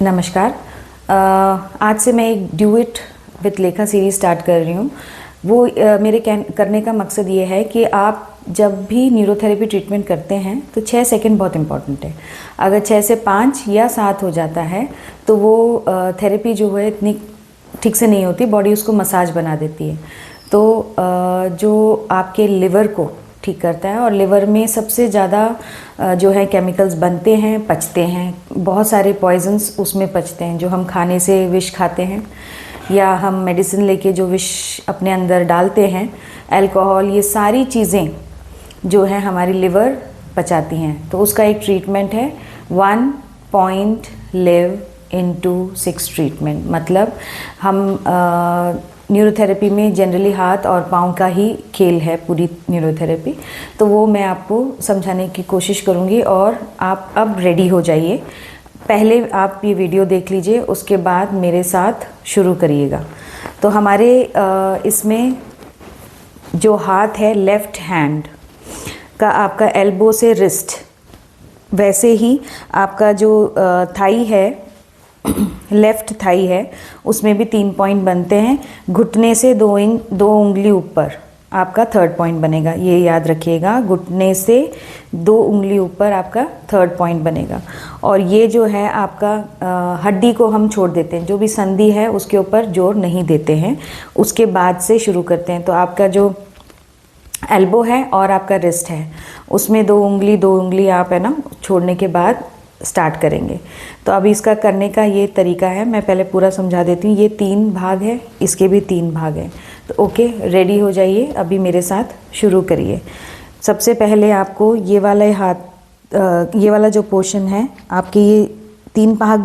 नमस्कार। आज से मैं एक डू इट विथ लेखा सीरीज़ स्टार्ट कर रही हूँ। वो मेरे करने का मकसद ये है कि आप जब भी न्यूरोथेरेपी ट्रीटमेंट करते हैं तो 6 सेकंड बहुत इंपॉर्टेंट है। अगर 6 से 5 या 7 हो जाता है तो वो थेरेपी जो है इतनी ठीक से नहीं होती, बॉडी उसको मसाज बना देती है। तो जो आपके लिवर को ठीक करता है, और लिवर में सबसे ज़्यादा जो है केमिकल्स बनते हैं, पचते हैं, बहुत सारे पॉइजन्स उसमें पचते हैं जो हम खाने से विष खाते हैं या हम मेडिसिन लेके जो विष अपने अंदर डालते हैं, अल्कोहल, ये सारी चीज़ें जो है हमारी लिवर पचाती हैं। तो उसका एक ट्रीटमेंट है 1 पॉइंट लिव इनटू 6 ट्रीटमेंट। मतलब हम न्यूरोथेरेपी में जनरली हाथ और पाँव का ही खेल है पूरी न्यूरोथेरेपी। तो वो मैं आपको समझाने की कोशिश करूँगी और आप अब रेडी हो जाइए। पहले आप ये वीडियो देख लीजिए, उसके बाद मेरे साथ शुरू करिएगा। तो हमारे इसमें जो हाथ है, लेफ़्ट हैंड का आपका एल्बो से रिस्ट, वैसे ही आपका जो थाई है, लेफ़्ट थाई है, उसमें भी 3 पॉइंट बनते हैं। घुटने से 2 उंगली ऊपर आपका 3rd पॉइंट बनेगा, ये याद रखिएगा। घुटने से 2 उंगली ऊपर आपका 3rd पॉइंट बनेगा। और ये जो है आपका हड्डी को हम छोड़ देते हैं, जो भी संधि है उसके ऊपर जोर नहीं देते हैं, उसके बाद से शुरू करते हैं। तो आपका जो एल्बो है और आपका रिस्ट है, उसमें 2 उंगली आप है ना छोड़ने के बाद स्टार्ट करेंगे। तो अभी इसका करने का ये तरीका है, मैं पहले पूरा समझा देती हूँ। ये 3 भाग है, इसके भी 3 भाग हैं। तो ओके, रेडी हो जाइए, अभी मेरे साथ शुरू करिए। सबसे पहले आपको ये वाला हाथ, ये वाला जो पोर्शन है आपके, ये 3 भाग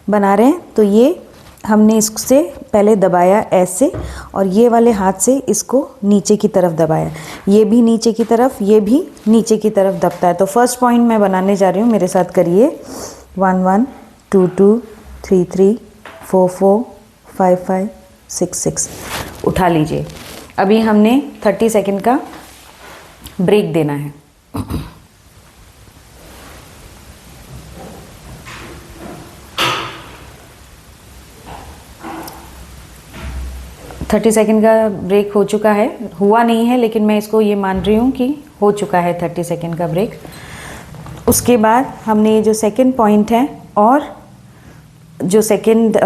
बना रहे हैं। तो ये हमने इससे पहले दबाया ऐसे, और ये वाले हाथ से इसको नीचे की तरफ दबाया, ये भी नीचे की तरफ, ये भी नीचे की तरफ दबता है। तो फर्स्ट पॉइंट मैं बनाने जा रही हूँ, मेरे साथ करिए। 1 1 2 2 3 3 4 4 5 5 6 6। उठा लीजिए। अभी हमने 30 सेकंड का ब्रेक देना है। 30 सेकंड का ब्रेक हो चुका है, हुआ नहीं है लेकिन मैं इसको ये मान रही हूँ कि हो चुका है 30 सेकंड का ब्रेक। उसके बाद हमने ये जो सेकंड पॉइंट है और जो सेकंड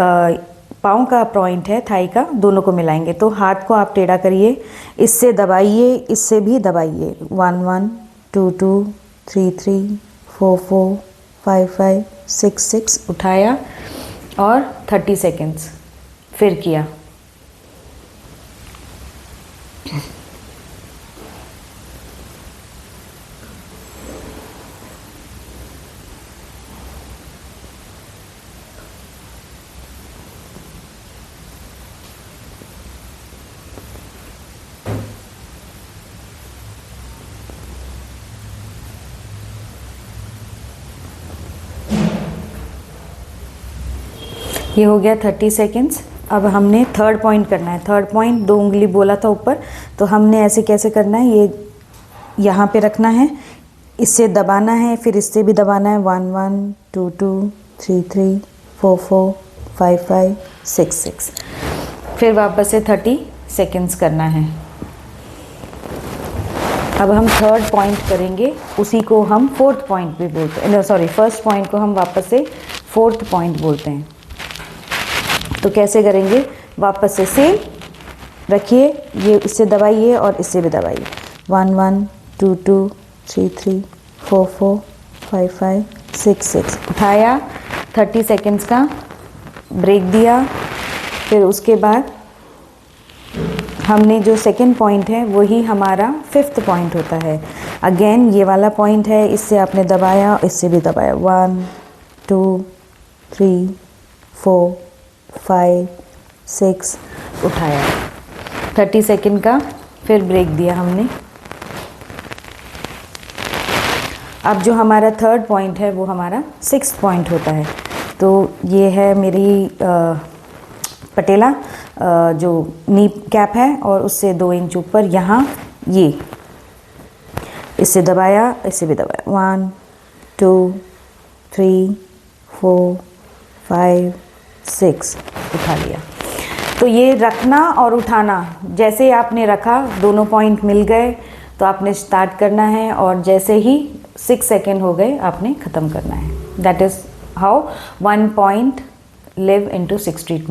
पाँव का पॉइंट है, थाई का, दोनों को मिलाएंगे। तो हाथ को आप टेढ़ा करिए, इससे दबाइए, इससे भी दबाइए। 1 1 2 2 3 3 4 4 5 5 6 6। उठाया और 30 सेकेंड्स फिर किया। ये हो गया 30 सेकेंड्स। अब हमने 3rd पॉइंट करना है। 3rd पॉइंट 2 उंगली बोला था ऊपर, तो हमने ऐसे कैसे करना है, ये यहाँ पे रखना है, इससे दबाना है, फिर इससे भी दबाना है। 1 1 2 2 3 3 4 4 5 5 6 6। फिर वापस से 30 सेकेंड्स करना है। अब हम 3rd पॉइंट करेंगे, उसी को हम 4th पॉइंट भी बोलते हैं, सॉरी 1st पॉइंट को हम वापस से 4th पॉइंट बोलते हैं। तो कैसे करेंगे, वापस से सेम रखिए, ये इससे दबाइए और इससे भी दबाइए। 1 1 2 2 3 3 4 4 5 5 6 6। उठाया, 30 सेकेंड्स का ब्रेक दिया। फिर उसके बाद हमने जो सेकंड पॉइंट है वही हमारा 5th पॉइंट होता है। अगेन ये वाला पॉइंट है, इससे आपने दबाया, इससे भी दबाया। 1 2 3 4 5 6। उठाया, 30 सेकेंड का फिर ब्रेक दिया हमने। अब जो हमारा 3rd पॉइंट है वो हमारा 6th पॉइंट होता है। तो ये है मेरी पटेला, जो नी कैप है, और उससे 2 इंच ऊपर यहाँ ये, इससे दबाया, इससे भी दबाया। 1 2 3 4 5 6 उठा लिया। तो ये रखना और उठाना, जैसे आपने रखा दोनों पॉइंट मिल गए तो आपने स्टार्ट करना है, और जैसे ही 6 सेकेंड हो गए आपने ख़त्म करना है। That is how 1 point live into 6 treatment.